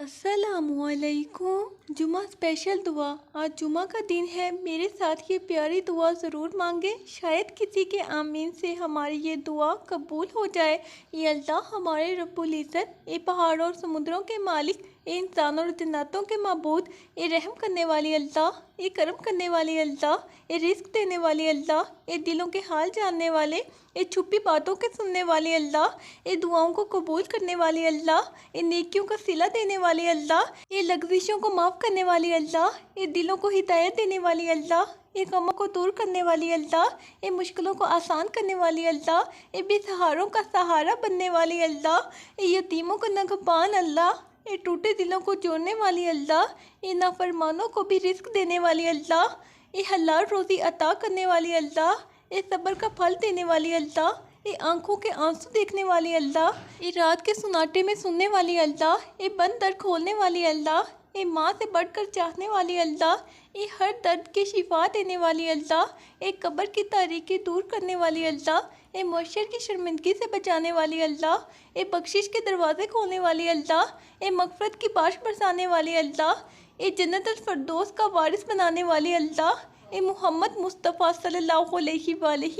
अस्सलामुअलैकुम। जुमा स्पेशल दुआ। आज जुमा का दिन है। मेरे साथ ये प्यारी दुआ ज़रूर मांगे, शायद किसी के आमीन से हमारी ये दुआ कबूल हो जाए। ये अल्लाह हमारे रब्बुल इज़्ज़त, ये पहाड़ों और समुद्रों के मालिक, ये इंसानों और जन्नतों के माबूद, ये रहम करने वाली अल्लाह, ये करम करने वाली अल्लाह, ये रिस्क देने वाली अल्लाह, ये दिलों के हाल जानने वाले, ये छुपी बातों के सुनने वाली अल्लाह, ये दुआओं को कबूल करने वाली अल्लाह, ये नेकियों का सिला देने वाली अल्लाह, ये लग़ज़िशों को माफ़ करने वाली अल्लाह, ये दिलों को हिदायत देने वाली अल्लाह, ये गमों को दूर करने वाली अल्लाह, ये मुश्किलों को आसान करने वाली अल्लाह, ये बेसहारों का सहारा बनने वाली अल्लाह, ये यतीमों का निगहबान अल्लाह, ये टूटे दिलों को जोड़ने वाली अल्लाह, ये नाफरमानों को भी रिस्क देने वाली अल्लाह, ये हलाल रोज़ी अता करने वाली अल्लाह, ये सब्र का फल देने वाली अल्लाह, ये आंखों के आंसू देखने वाली अल्लाह, ये रात के सुनाटे में सुनने वाली अल्लाह, ये बंद दर खोलने वाली अल्लाह, ये माँ से बढ़कर चाहने वाली अल्लाह, ये हर दर्द की शिफा देने वाली अल्लाह, ये कब्र की तारीकी दूर करने वाली अल्लाह, ये मौशर की शर्मिंदगी से बचाने वाली अल्लाह, ये बख्शिश के दरवाज़े खोलने वाली अल्लाह, ये मग़फ़िरत की बारिश बरसाने वाली अल्लाह, ये जन्नतुल फ़िरदौस का वारिस बनाने वाली अल्लाह, ये मोहम्मद मुस्तफ़ा सल्लल्लाहु अलैहि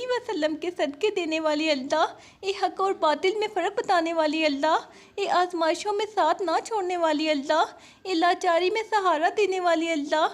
वसल्लम के सदक़े देने वाली अल्लाह, ये हक़ और बातिल में फ़र्क बताने वाली अल्लाह, ये आज़माइशों में साथ ना छोड़ने वाली अल्लाह, ये लाचारी में सहारा देने वाली अल्लाह,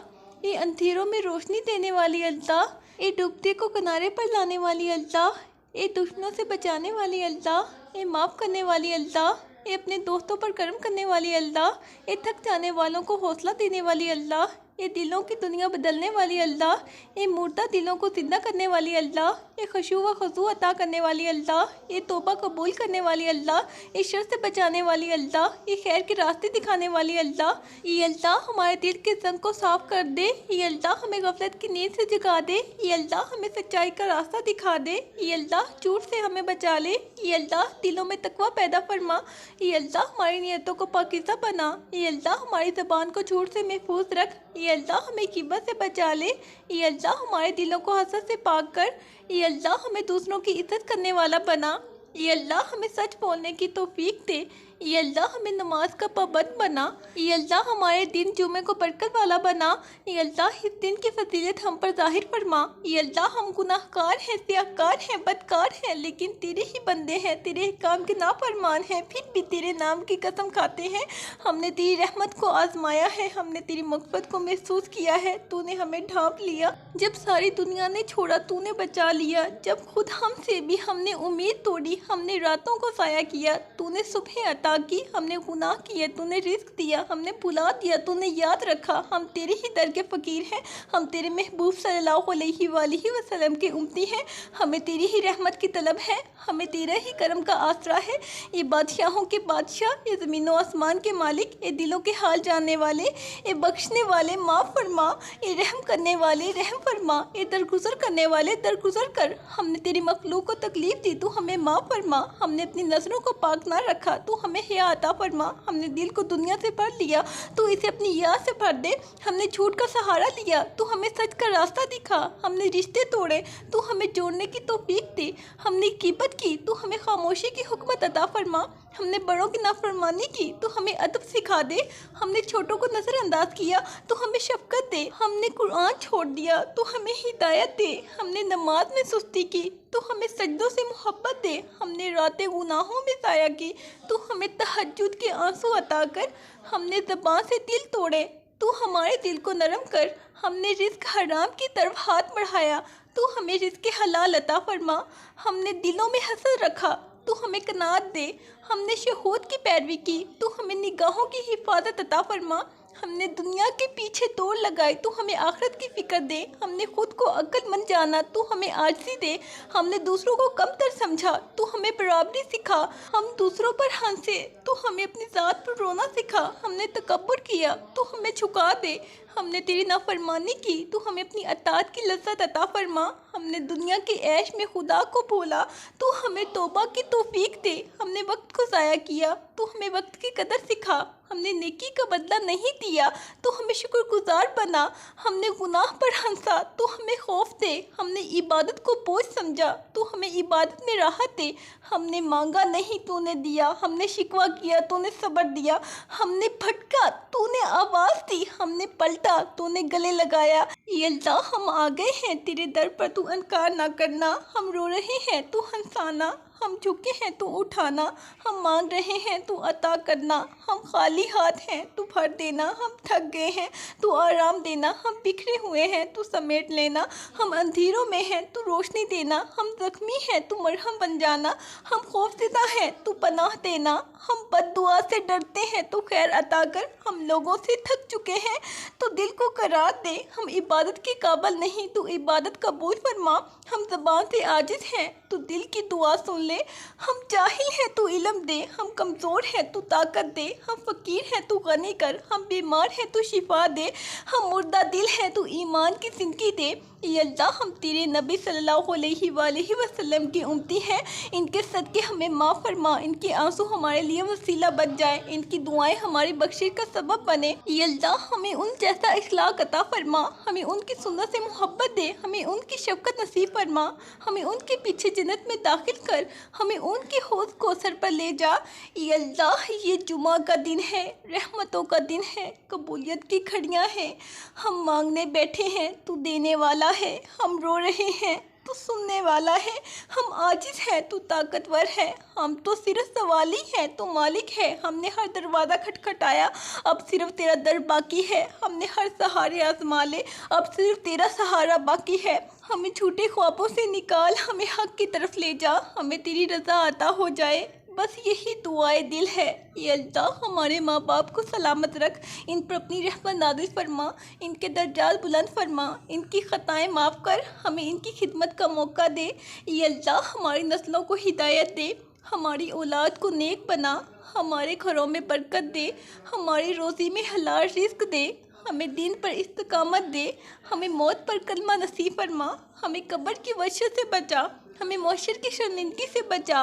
ये अंधेरों में रोशनी देने वाली अल्लाह, ये डूबते को किनारे पर लाने वाली अल्लाह, ये दुश्मनों से बचाने वाली अल्लाह, ये माफ़ करने वाली अल्लाह, ये अपने दोस्तों पर करम करने वाली अल्लाह, ये थक जाने वालों को हौसला देने वाली अल्लाह, ये दिलों की दुनिया बदलने वाली अल्लाह, ये मुर्दा दिलों को ज़िंदा करने वाली अल्लाह, ये खुशू व खुशू अता करने वाली अल्लाह, ये तौबा कबूल करने वाली अल्लाह, ये शर से बचाने वाली अल्लाह, ये खैर के रास्ते दिखाने वाली अल्लाह, ये अल्लाह हमारे दिल के ज़ंग को साफ़ कर दे, ये अल्लाह हमें गफलत की नींद से जगा दे, ये अल्लाह हमें सच्चाई का रास्ता दिखा दे, ये अल्लाह झूठ से हमें बचा ले, ये अल्लाह दिलों में तकवा पैदा फरमा, ये अल्लाह हमारी नियतों को पाकीज़ा बना, ये अल्लाह हमारी ज़बान को झूठ से महफूज रख, ये अल्लाह हमें गिबत से बचा ले, ये अल्लाह हमारे दिलों को हसद से पाक कर, ये अल्लाह हमें दूसरों की इज़्ज़त करने वाला बना, ये अल्लाह हमें सच बोलने की तौफीक दे, ये अल्लाह हमें नमाज का पाबंद बना, ये अल्लाह हमारे दिन जुमे को बरकत वाला बना, ये अल्लाह इस दिन की फजीलत हम पर ज़ाहिर फरमा, ये अल्लाह हम गुनाहगार हैं, सियाहकार हैं, बदकार हैं, लेकिन तेरे ही बंदे हैं, तेरे काम के नाफरमान हैं, फिर भी तेरे नाम की कसम खाते हैं। हमने तेरी रहमत को आजमाया है, हमने तेरी मग़फ़िरत को महसूस किया है, तूने हमें ढांप लिया। जब सारी दुनिया ने छोड़ा तूने बचा लिया, जब खुद हमसे भी हमने उम्मीद तोड़ी, हमने रातों को साया किया, तूने सुबह अता की, हमने गुनाह किए, तूने रिस्क दिया, हमने भुला दिया, तूने याद रखा। हम तेरे ही दर के फ़कीर हैं, हम तेरे महबूब सल्लल्लाहु अलैहि वसल्लम के उम्मती हैं, हमें तेरी ही रहमत की तलब है, हमें तेरा ही करम का आसरा है। ये बादशाहों के बादशाह, ये ज़मीन व आसमान के मालिक, ये दिलों के हाल जानने वाले, ये बख्शने वाले माफ़ फरमा, ये रहम करने वाले रहम फरमा, ये दरगुजर करने वाले दरगुजर कर। हमने तेरी मखलूक को तकलीफ़ दी, तू हमें माफ़ फरमा, हमने अपनी नज़रों को पाक ना रखा, तू हमें हिया अता फरमा, हमने दिल को दुनिया से भर लिया, तू इसे अपनी याद से भर दे, हमने झूठ का सहारा लिया, तू हमें सच का रास्ता दिखा, हमने रिश्ते तोड़े, तू हमें जोड़ने की तौफीक दे, हमने गिबत की, तू हमें खामोशी की हुक्मत अता फरमा, हमने बड़ों की नाफरमानी की, तो हमें अदब सिखा दे, हमने छोटों को नज़रअंदाज किया, तो हमें शफ़क़त दे, हमने कुरान छोड़ दिया, तो हमें हिदायत दे, हमने नमाज में सुस्ती की, तो हमें सजदों से मोहब्बत दे, हमने रातें गुनाहों में ज़ाया की, तो हमें तहज्जुद के आंसू अता कर, हमने ज़बान से दिल तोड़े, तू हमारे दिल को नरम कर, हमने रिज़्क़ हराम की तरफ हाथ बढ़ाया, तू हमें रिज़्क़ हलाल अता फरमा, हमने दिलों में हसद रखा, तू हमें कनात दे, हमने शहूद की पैरवी की, तू हमें निगाहों की हिफाजत अता फरमा, हमने दुनिया के पीछे दौड़ लगाई, तू हमें आखिरत की फ़िक्र दे, हमने खुद को अक्लमंद जाना, तू हमें आजिज़ी दे, हमने दूसरों को कमतर समझा, तू हमें बराबरी सिखा, हम दूसरों पर हंसे, तू हमें अपनी ज़ात पर रोना सिखा, हमने तकब्बुर किया, तू हमें झुका दे, हमने तेरी नाफरमानी की, तू हमें अपनी अताअत की लज़्ज़त अता फरमा, हमने दुनिया के ऐश में खुदा को भूला, तू हमें तौबा की तौफीक दे, हमने वक्त को ज़ाया किया, तू हमें वक्त की कदर सिखा। हमने नेकी का बदला नहीं दिया, तो हमें शुक्रगुजार बना। हमने गुनाह पर हंसा, तो हमें खौफ दे। हमने इबादत को बोझ समझा, तो हमें इबादत में राहत दे। हमने मांगा नहीं, तूने दिया। हमने शिकवा किया, तूने सब्र दिया। हमने भटका, तूने आवाज़ दी। हमने पलटा, तूने गले लगाया। ये अल्लाह, हम आ गए हैं तेरे दर पर, तू इनकार ना करना। हम रो रहे हैं, तू हंसाना। हम झुके हैं, तू उठाना। हम मांग रहे हैं, तू अता करना। हम खाली हाथ हैं, तू भर देना। हम थक गए हैं, तू आराम देना। हम बिखरे हुए हैं, तू समेट लेना। हम अंधेरों में हैं, तू रोशनी देना। हम ज़ख्मी हैं, तू मरहम बन जाना। हम खौफज़दा हैं, तू पनाह देना। हम बद्दुआ से डरते हैं, तू खैर अता कर। हम लोगों से थक चुके हैं, तो दिल को करार दे। हम इबादत के काबिल नहीं, तू इबादत कबूल फरमा। हम ज़बान से आजिज़ हैं, तू दिल की दुआ सुन ले। हम जाहिल हैं, तू इल्म दे। हम कमज़ोर हैं, तू ताकत दे। हम फ़कीर हैं, तू गनी कर। हम बीमार हैं, तू शिफा दे। हम मुर्दा दिल हैं, तू ईमान की ज़िंदगी दे। या अल्लाह, हम तेरे नबी सल्लल्लाहु अलैहि वसल्लम की उम्मती हैं। इनके सदक़े हमें माफ़ फरमा। इनके आंसू हमारे लिए वसीला बन जाए। इनकी दुआएं हमारी बख्शिश का सबब बने। या अल्लाह, हमें उन जैसा इखलाक अता फरमा। हमें उनकी सुन्नत से मोहब्बत दे। हमें उनकी शफ़क़त नसीब फरमा। हमें उनके पीछे जन्नत में दाखिल कर। हमें उनके हौज़ कौसर पर ले जा। या अल्लाह, ये जुमा का दिन है, रहमतों का दिन है, कबूलियत की घड़ियाँ हैं। हम मांगने बैठे हैं, तू देने वाला है। हम रो रहे हैं, तू सुनने वाला है। हम आजिज़ हैं, तू ताकतवर है। हम तो सिर्फ सवाली हैं, तू मालिक है। हमने हर दरवाज़ा खटखटाया, अब सिर्फ तेरा दर बाकी है। हमने हर सहारे आजमा ले, अब सिर्फ तेरा सहारा बाकी है। हमें झूठे ख्वाबों से निकाल, हमें हक़ की तरफ ले जा। हमें तेरी रज़ा अता हो जाए, बस यही दुआए दिल है। ये अल्लाह, हमारे माँ बाप को सलामत रख। इन पर अपनी रहमत नाज़िल फरमा। इनके दर्जात बुलंद फरमा। इनकी ख़ताएँ माफ़ कर। हमें इनकी खिदमत का मौका दे। ये अल्लाह, हमारी नस्लों को हिदायत दे। हमारी औलाद को नेक बना। हमारे घरों में बरकत दे। हमारी रोज़ी में हलाल रिज़्क़ दे। हमें दीन पर इस्तिकामत दे। हमें मौत पर कलमा नसीब फरमा। हमें कब्र की वहशत से बचा। हमें मौशर की शर्मिंदगी से बचा।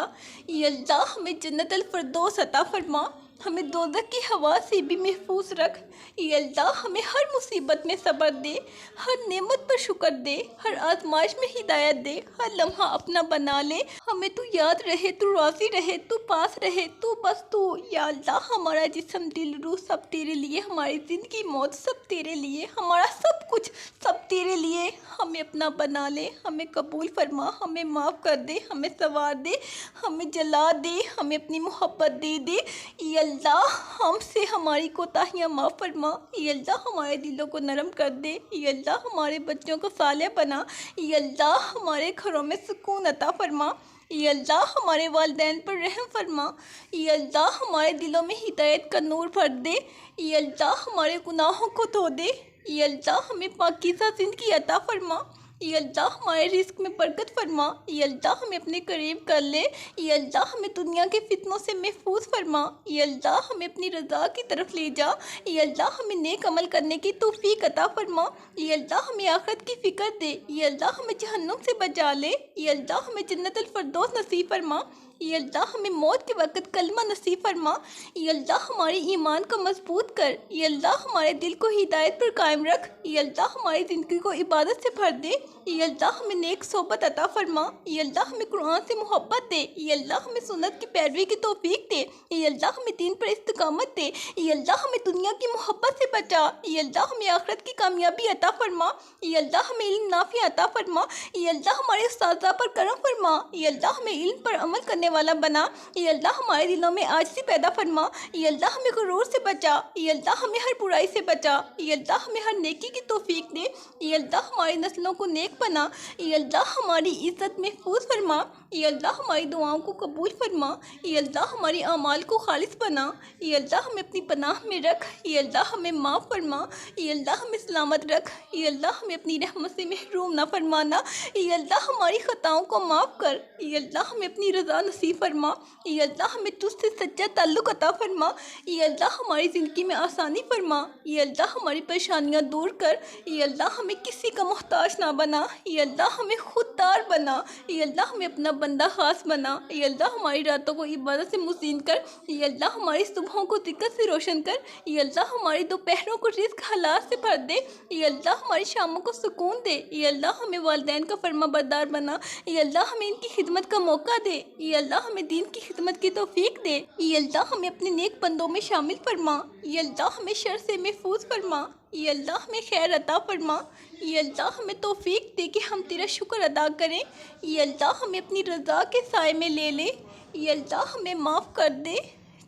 या अल्लाह, हमें जन्नत अल फिरदौस अता फरमा। हमें दोज़ख की हवा से भी महफूज रख। या अल्लाह, हमें हर मुसीबत में सब्र दे। हर नेमत पर शुक्र दे। हर आजमाइश में हिदायत दे। हर लम्हा अपना बना ले। हमें तू याद रहे, तू राज़ी रहे, तू पास रहे, तू बस तू। या अल्लाह, हमारा जिस्म दिल रूह सब तेरे लिए। हमारी ज़िंदगी मौत सब तेरे लिए। हमारा सब कुछ सब तेरे लिए। हमें अपना बना ले। हमें कबूल फरमा। हमें माफ़ कर दे। हमें सवार दे। हमें जला दे। हमें अपनी मोहब्बत दे दे। या अल्लाह, हमसे हमारी कोताहियाँ माफ़ फरमा। या अल्लाह, हमारे दिलों को नरम कर दे। या अल्लाह, हमारे बच्चों को सालेह बना। या अल्लाह, हमारे घरों में सुकून अता फरमा। या अल्लाह, हमारे वालिदैन पर रहम फरमा। या अल्लाह, हमारे दिलों में हिदायत का नूर भर दे। या अल्लाह, हमारे गुनाहों को धो दे। या अल्लाह, हमें पाकीज़ा ज़िंदगी अता फरमा। या अल्लाह, हमारे रिज़्क़ में बरकत फरमा। या अल्लाह, हमें अपने करीब कर ले। या अल्लाह, हमें दुनिया के फितनों से महफूज फरमा। या अल्लाह, हमें अपनी रज़ा की तरफ ले जा। या अल्लाह, हमें नेक अमल करने की तौफ़ीक अता फरमा। या अल्लाह, हमें आखिरत की फ़िक्र दे। या अल्लाह, हमें जहन्नुम से बचा ले। या अल्लाह, हमें जन्नत अल फिरदौस नसीब फरमा। या अल्लाह, हमें मौत के वक़्त कलमा नसीब फरमा। या अल्लाह, हमारे ईमान को मजबूत कर। या अल्लाह, हमारे दिल को हिदायत पर कायम रख। या अल्लाह, हमारी ज़िंदगी को इबादत से भर दे। या अल्लाह, हमें नेक सोबत अता फरमा। या अल्लाह, हमें कुरान से मोहब्बत दे। या अल्लाह, हमें सुन्नत की पैरवी की तौफीक दे। या अल्लाह, हमें दीन पर इस्तिकामत दे। या अल्लाह, हमें दुनिया की मोहब्बत से बचा। या अल्लाह, हमें आखिरत की कामयाबी अता फरमा। या अल्लाह, हमें इल्म नाफ़ी अता फरमा। या अल्लाह, हमारे उस्ताज़ा पर करम फरमा। या अल्लाह, हमें इल्म पर अमल करने वाला बना। या अल्लाह, हमारे दिलों में आजिज़ी पैदा फरमा। या अल्लाह, हमें गुरूर से बचा। या अल्लाह, हमें हर बुराई से बचा। या अल्लाह, हमें हर नेकी की तौफीक दे। या अल्लाह, हमारी नस्लों को नेक बना। या अल्लाह, हमारी इज़्ज़त महफूज फरमा। या अल्लाह, हमारी दुआओं को कबूल फरमा। या अल्लाह, हमारी आमाल को खालिस बना। या अल्लाह, हमें अपनी पनाह में रख। या अल्लाह, हमें माफ़ फरमा। या अल्लाह, हमें सलामत रख। या अल्लाह, हमें अपनी रहमत से महरूम ना फरमाना। या अल्लाह, हमारी ख़ताओं को माफ़ कर। या अल्लाह, हमें अपनी रज़ा नसीब फरमा। ये अल्लाह हमें तुझसे सच्चा ताल्लुक़ अता फरमा। ये अल्लाह हमारी ज़िंदगी में आसानी फरमा। ये अल्लाह हमारी परेशानियाँ दूर कर। ये अल्लाह हमें किसी का मोहताज ना बना। ये अल्लाह हमें खुददार बना। ये अल्लाह हमें अपना बंदा खास बना। ये अल्लाह हमारी रातों को इबादत से मुज़ीन कर। ये अल्लाह हमारी सुबहों को ज़िक्र से रोशन कर। ये अल्लाह हमारी दोपहरों को रिज़्क़ हलाल से भर दे। ये अल्लाह हमारी शामों को सुकून दे। ये अल्लाह हमें वालिदैन का फरमाबरदार बना। ये अल्लाह हमें इनकी खिदमत का मौका दे। ये अल्लाह हमें दीन की खिदमत की तौफीक दे। ये अल्लाह हमें अपने नेक बंदों में शामिल फरमा। ये अल्लाह हमें शर से महफूज फरमा। ये अल्लाह हमें खैर अता फरमा। ये अल्लाह हमें तौफीक दे कि हम तेरा शुक्र अदा करें। ये अल्लाह हमें अपनी रज़ा के साए में ले ले। ये अल्लाह हमें माफ़ कर दे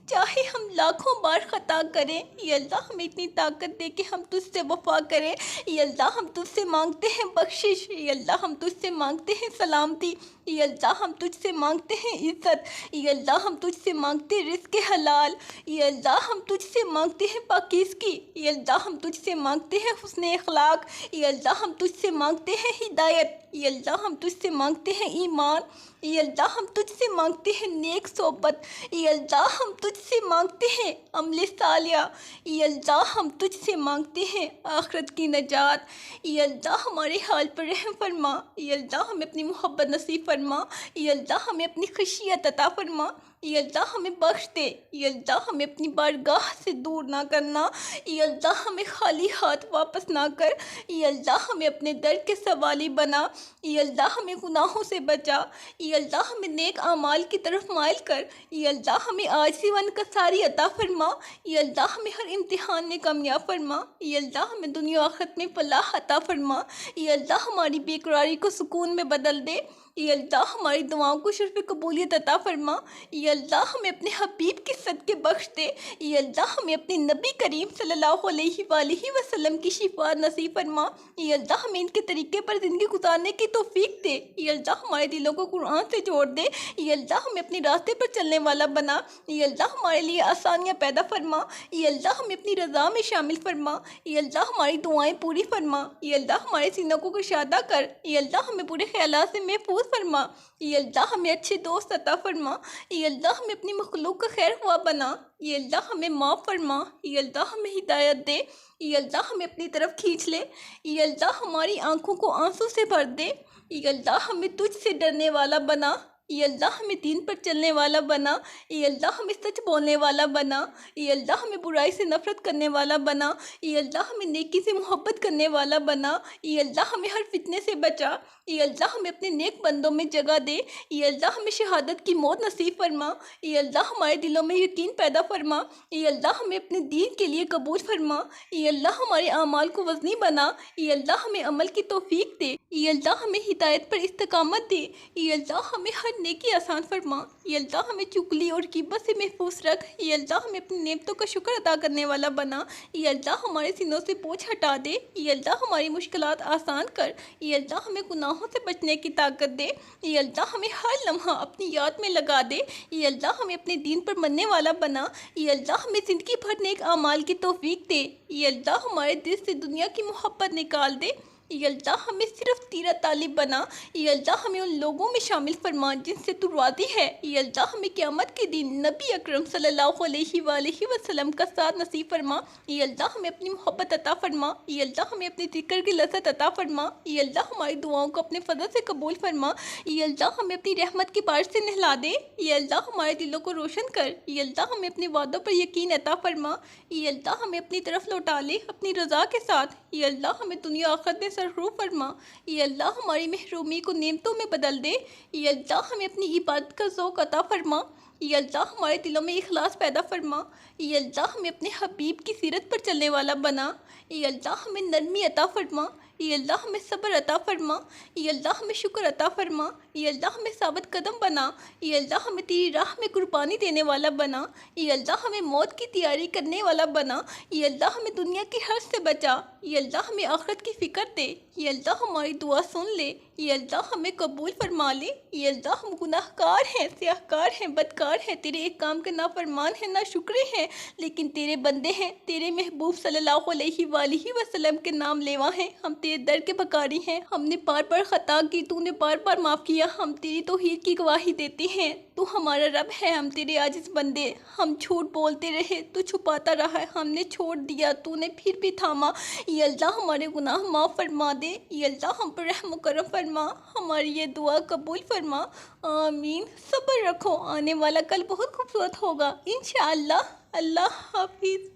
चाहे हम लाखों बार ख़ता करें। ये अल्लाह हमें इतनी ताकत दे कि हम तुझसे वफ़ा करें। ये अल्लाह हम तुझसे मांगते हैं बख्शिश। ये अल्लाह हम तुझसे मांगते हैं सलामती। ये अल्लाह हम तुझसे मांगते हैं इज़्ज़त। ये अल्लाह हम तुझसे मांगते रिज़्क़ हलाल। ये अल्लाह हम तुझसे मांगते हैं पाकीज़गी। ये अल्लाह हम तुझसे मांगते हैं हुस्न अखलाक। ये अल्लाह हम तुझसे मांगते हैं हिदायत। ये अल्लाह हम तुझसे मांगते हैं ईमान। ये अल्लाह हम तुझसे मांगते हैं नेक सोबत। ये अल्लाह हम तुझसे मांगते हैं अमल सालिया। ये अल्लाह हम तुझसे मांगते हैं आखिरत की नजात। ये अल्लाह हमारे हाल पर रहम फरमा। ये अल्लाह हमें अपनी मोहब्बत नसीब फरमा। ये अल्लाह हमें अपनी खुशियत अता फरमा। ये अल्लाह हमें बख्श दे। ये अल्लाह हमें अपनी बारगाह से दूर ना करना। ये अल्लाह हमें खाली हाथ वापस ना कर। ये अल्लाह हमें अपने दर के सवाली बना। ये अल्लाह हमें गुनाहों से बचा। ये अल्लाह हमें नेक आमाल की तरफ माइल कर। ये अल्लाह हमें आजिज़ी व इनकिसारी अता फरमा। ये अल्लाह हमें हर इम्तिहान में कामयाब फरमा। ये अल्लाह हमें दुनिया आखिरत में फलाह अता फरमा। ये अल्लाह हमारी बेकरारी को सुकून में बदल दे। ये अल्लाह हमारी दुआओं को शर्फ़ कबूलियत अता फरमा। ये अल्लाह हमें अपने हबीब के सदक़े बख्श दे। ये अल्लाह हमें अपने नबी करीम सल्लल्लाहु अलैहि वसल्लम की शिफ़ाअत नसीब फरमा। ये अल्लाह हमें इनके तरीक़े पर ज़िंदगी गुजारने की तौफ़ीक दे। ये अल्लाह हमारे दिलों को कुरान से जोड़ दे। ये अल्लाह हमें अपने रास्ते पर चलने वाला बना। ये अल्लाह हमारे लिए आसानियाँ पैदा फरमा। ये अल्लाह हमें अपनी रज़ा में शामिल फरमा। ये अल्लाह हमारी दुआएँ पूरी फरमा। ये अल्लाह हमारे सीनों को कुशादा कर। ये अल्लाह हमें बुरे ख़यालात से महफूज फरमा। ये अल्लाह हमें अच्छे दोस्त अता फरमा। ये अल्लाह हमें अपनी मखलूक का खैर हुआ बना। ये अल्लाह हमें माफ़ फरमा। ये अल्लाह हमें हिदायत दे। ये अल्लाह हमें अपनी तरफ खींच ले। ये अल्लाह हमारी आँखों को आंसू से भर दे। ये अल्लाह हमें तुझसे डरने वाला बना। ये अल्लाह हमें दीन पर चलने वाला बना। ये अल्लाह हमें सच बोलने वाला बना। ये अल्लाह हमें बुराई से नफ़रत करने वाला बना। ये अल्लाह हमें नेकी से मोहब्बत करने वाला बना। ये अल्लाह हमें हर फितने से बचा। ये अल्लाह हमें अपने नेक बंदों में जगह दे। ये अल्लाह हमें शहादत की मौत नसीब फरमा। ये अल्लाह हमारे दिलों में यकीन पैदा फरमा। ये अल्लाह हमें अपने दीन के लिए कबूल फरमा। ये अल्लाह हमारे आमाल को वज़नी बना। ये अल्लाह हमें अमल की तौफीक दे। ये अल्लाह हमें हिदायत पर इस्तकामत दे। ये अल्लाह हमें हर नेकी आसान फरमा। ये अल्लाह हमें चुगली और गिबत से महफूज रख। ये अल्लाह हमें अपनी नेमतों का शुक्र अदा करने वाला बना। ये अल्लाह हमारे सीनों से बोझ हटा दे। ये अल्लाह हमारी मुश्किलात आसान कर। ये अल्लाह हमें गुनाहों से बचने की ताकत दे। ये अल्लाह हमें हर लम्हा अपनी याद में लगा दे। ये अल्लाह हमें अपने दीन पर मनने वाला बना। ये अल्लाह हमें ज़िंदगी भर नेक आमाल की तौफीक दे। ये अल्लाह हमारे दिल से दुनिया की मोहब्बत निकाल दे। ये अल्लाह हमें सिर्फ तेरा तालिब बना। ये अल्लाह हमें उन लोगों में शामिल फरमा जिनसे तू राज़ी है। ये अल्लाह हमें क़यामत के दिन नबी अकरम सल्लल्लाहु अलैहि वसल्लम का साथ नसीब फरमा। ये अल्लाह हमें अपनी मोहब्बत अता फरमा। ये अल्लाह हमें अपने ज़िक्र की लज़्ज़त अता फरमा। ये अल्लाह हमारी दुआओं को अपने फ़ज़ल से कबूल फरमा। ये अल्लाह हमें अपनी रहमत की बारिश से नहला दे। ये अल्लाह हमारे दिलों को रोशन कर। ये अल्लाह हमें अपने वादों पर यकीन अता फरमा। ये अल्लाह हमें अपनी तरफ लौटा ले अपनी रज़ा के साथ। ये अल्लाह हमें दुनिया आखिरत में सरफ़रूब फरमा। ये अल्लाह हमारी महरूमी को नेमतों में बदल दे। ये अल्लाह हमें अपनी इबादत का ज़ौक़ अता फरमा। ये अल्लाह हमारे दिलों में इखलास पैदा फरमा। ये अल्लाह हमें अपने हबीब की सीरत पर चलने वाला बना। ये अल्लाह हमें नरमी अता फरमा। ये अल्लाह हमें सब्र अता फरमा। ये अल्लाह हमें शुक्र अता फरमा। ये अल्लाह हमें साबित कदम बना। ये अल्लाह हमें तेरी राह में कुर्बानी देने वाला बना। ये अल्लाह हमें मौत की तैयारी करने वाला बना। ये अल्लाह हमें दुनिया की हर्ष से बचा। ये अल्लाह हमें आखिरत की फ़िक्र दे। ये अल्लाह हमारी दुआ सुन ले। ये अल्लाह हमें कबूल फरमा ले। ये अल्लाह हम गुनाहगार हैं, सियाहकार हैं, बदकार हैं, तेरे एक काम के नाफरमान हैं, ना शुक्रे हैं, लेकिन तेरे बंदे हैं, तेरे महबूब सल्लल्लाहु अलैहि वसल्लम के नाम लेवा हैं। हम तेरे दर के भिखारी हैं। हमने बार बार खता की, तूने बार बार माफ़ किया। हम तेरी तौहीद की गवाही देते हैं। तू हमारा रब है, हम तेरे आजिज़ बंदे। हम झूठ बोलते रहे, तू छुपाता रहा, हमने छोड़ दिया, तूने फिर भी थामा। ये अल्लाह हमारे गुनाह माफ़ फरमा दे। ये अल्लाह हम पर रहम करम फरमा, हमारी ये दुआ कबूल फरमा। आमीन। सब्र रखो, आने वाला कल बहुत खूबसूरत होगा इंशाअल्लाह। अल्लाह हाफिज़।